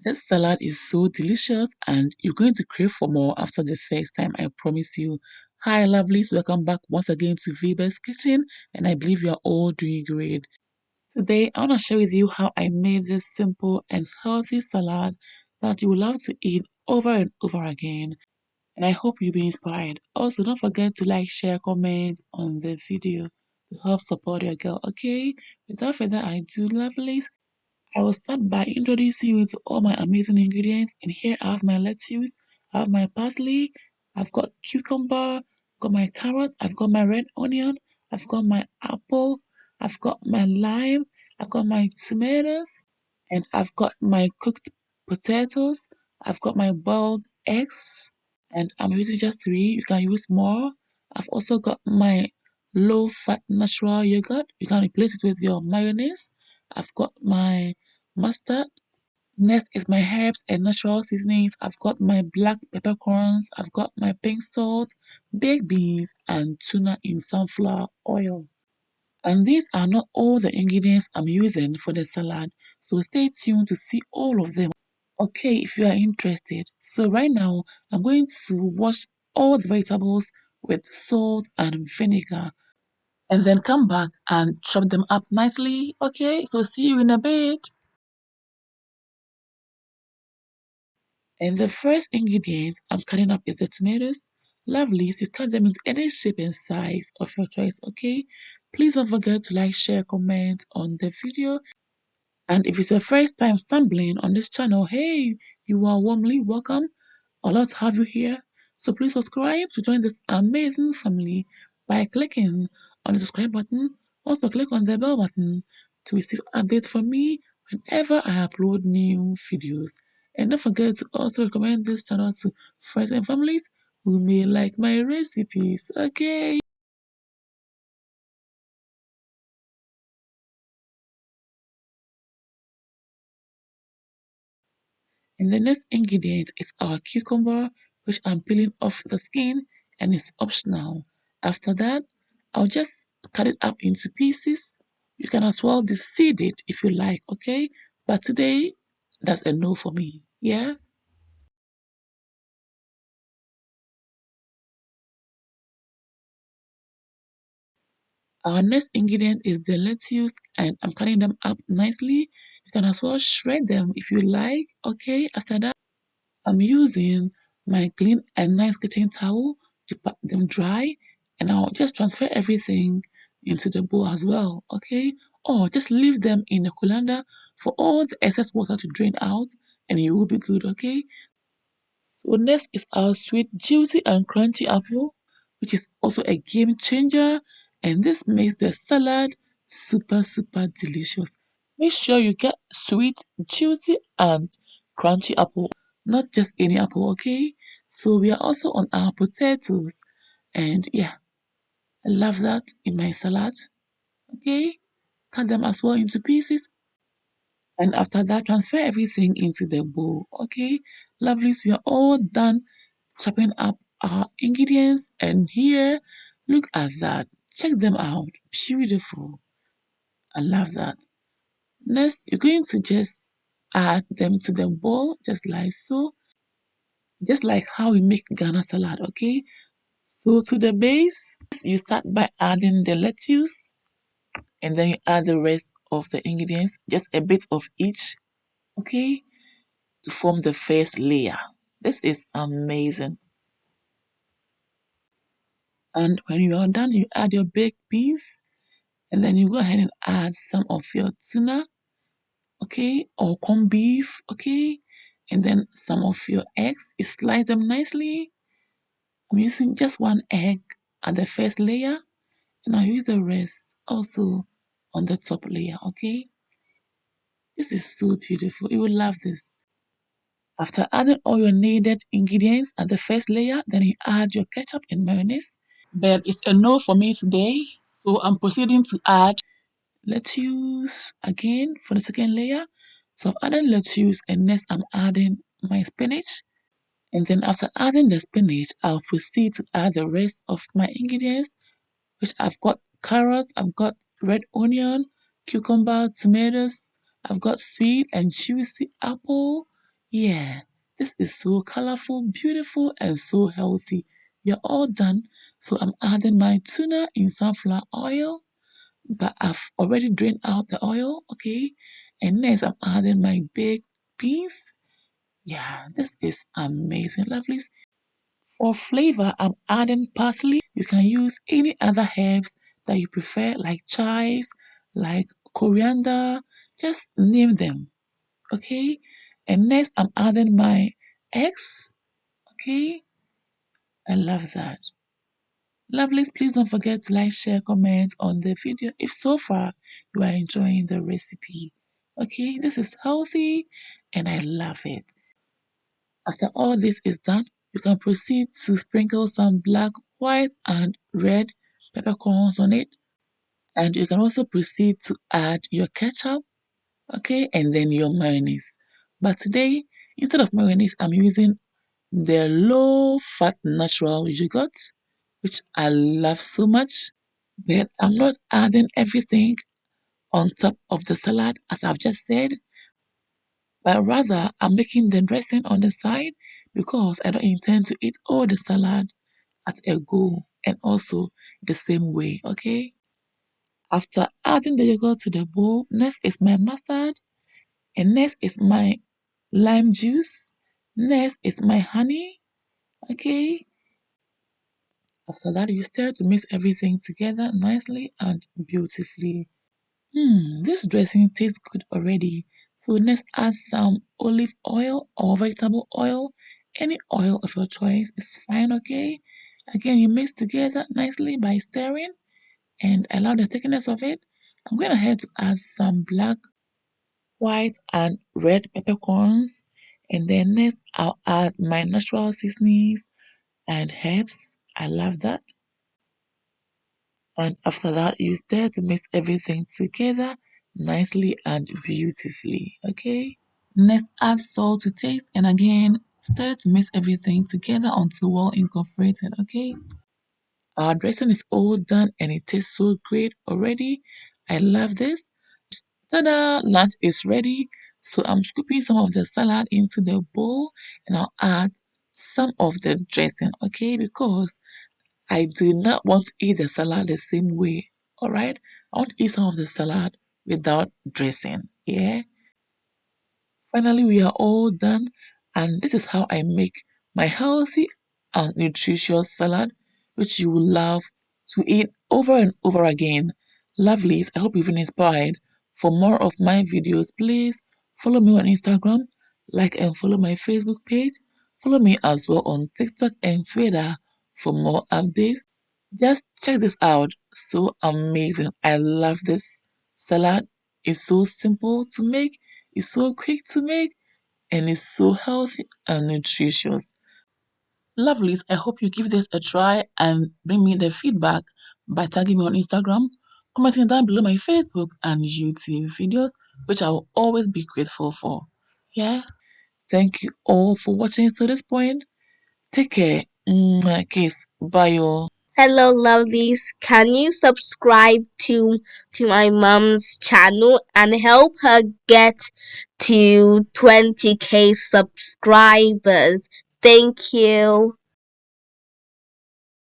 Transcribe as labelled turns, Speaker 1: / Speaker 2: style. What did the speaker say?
Speaker 1: This salad is so delicious and you're going to crave for more after the first time, I promise you. Hi, lovelies. Welcome back once again to Viva's Kitchen, and I believe you are all doing great. Today, I want to share with you how I made this simple and healthy salad that you will love to eat over and over again. And I hope you'll be inspired. Also, don't forget to like, share, comment on the video to help support your girl, okay? Without further ado, lovelies, I will start by introducing you to all my amazing ingredients. And here I have my lettuce, I have my parsley, I've got cucumber, got my carrot, I've got my red onion, I've got my apple, I've got my lime, I've got my tomatoes, and I've got my cooked potatoes, I've got my boiled eggs, and I'm using just three. You can use more. I've also got my low fat natural yogurt. You can replace it with your mayonnaise. I've got my mustard. Next is my herbs and natural seasonings. I've got my black peppercorns. I've got my pink salt, baked beans, and tuna in sunflower oil. And these are not all the ingredients I'm using for the salad, so stay tuned to see all of them. Okay, if you are interested. So right now, I'm going to wash all the vegetables with salt and vinegar and then come back and chop them up nicely. Okay, so see you in a bit. And the first ingredient I'm cutting up is the tomatoes. Lovelies, you cut them into any shape and size of your choice, okay? Please don't forget to like, share, comment on the video. And if it's your first time stumbling on this channel, hey, you are warmly welcome. I'd love to have you here. So please subscribe to join this amazing family by clicking on the subscribe button. Also click on the bell button to receive updates from me whenever I upload new videos. And don't forget to also recommend this channel to friends and families who may like my recipes. Okay. And the next ingredient is our cucumber, which I'm peeling off the skin and it's optional. After that, I'll just cut it up into pieces. You can as well deseed it if you like, okay? But today, that's a no for me. Yeah? Our next ingredient is the lettuce, and I'm cutting them up nicely. You can as well shred them if you like, okay? After that, I'm using my clean and nice kitchen towel to pat them dry, and I'll just transfer everything into the bowl as well, okay? Or just leave them in a colander for all the excess water to drain out, and you will be good, okay? So next is our sweet, juicy, and crunchy apple, which is also a game changer, and this makes the salad super, super delicious. Make sure you get sweet, juicy, and crunchy apple, not just any apple, okay? So we are also on our potatoes, and yeah, I love that in my salad, okay? Cut them as well into pieces, and after that, transfer everything into the bowl, okay? Lovelies, we are all done chopping up our ingredients, and here, look at that. Check them out. Beautiful. I love that. Next, you're going to just add them to the bowl, just like so, just like how we make Ghana salad, okay? So to the base, you start by adding the lettuce, and then you add the rest of the ingredients, just a bit of each, okay, to form the first layer. This is amazing. And when you are done, you add your baked beans, and then you go ahead and add some of your tuna, okay, or corned beef, okay, and then some of your eggs. You slice them nicely. I'm using just one egg at the first layer, and I'll use the rest also on the top layer, okay? This is so beautiful. You will love this. After adding all your needed ingredients at the first layer, then you add your ketchup and mayonnaise. But it's a no for me today, so I'm proceeding to add lettuce again for the second layer. So I've added lettuce, and next I'm adding my spinach. And then after adding the spinach, I'll proceed to add the rest of my ingredients, which I've got carrots, I've got red onion, cucumber, tomatoes, I've got sweet and juicy apple, Yeah, this is so colorful, beautiful, and so healthy. You're all done. So I'm adding my tuna in sunflower oil, but I've already drained out the oil, okay? And next I'm adding my baked beans. Yeah, this is amazing, lovelies. For flavor, I'm adding parsley. You can use any other herbs that you prefer, like chives, like coriander, just name them, okay? And next, I'm adding my eggs, okay? I love that. Lovelies, please don't forget to like, share, comment on the video if so far you are enjoying the recipe. Okay, this is healthy and I love it. After all this is done, you can proceed to sprinkle some black, white, and red peppercorns on it. And you can also proceed to add your ketchup, okay, and then your mayonnaise. But today, instead of mayonnaise, I'm using the low fat natural yogurt, which I love so much. But I'm not adding everything on top of the salad, as I've just said, but rather I'm making the dressing on the side because I don't intend to eat all the salad at a go and also the same way, okay? After adding the yogurt to the bowl, next is my mustard, and next is my lime juice, next is my honey, okay? After that, you start to mix everything together nicely and beautifully. This dressing tastes good already. So let's add some olive oil or vegetable oil. Any oil of your choice is fine, okay? Again, you mix together nicely by stirring and allow the thickness of it. I'm going ahead to add some black, white, and red peppercorns. And then next, I'll add my natural seasonings and herbs. I love that. And after that, you start to mix everything together nicely and beautifully. Okay. Next, add salt to taste, and again, stir to mix everything together until well incorporated. Okay. Our dressing is all done and it tastes so great already. I love this. Ta-da! Lunch is ready. So I'm scooping some of the salad into the bowl and I'll add some of the dressing, okay? Because I do not want to eat the salad the same way. All right. I want to eat some of the salad without dressing. Yeah. Finally, we are all done. And this is how I make my healthy and nutritious salad, which you will love to eat over and over again. Lovelies, I hope you've been inspired. For more of my videos, please follow me on Instagram, like and follow my Facebook page. Follow me as well on TikTok and Twitter for more updates. Just check this out. So amazing. I love this salad. It's so simple to make, it's so quick to make, and it's so healthy and nutritious. Lovelies, I hope you give this a try and bring me the feedback by tagging me on Instagram, commenting down below my Facebook and YouTube videos, which I will always be grateful for. Yeah. Thank you all for watching to this point. Take care. Kiss. Bye, all.
Speaker 2: Hello, lovelies. Can you subscribe to my mom's channel and help her get to 20K subscribers? Thank you.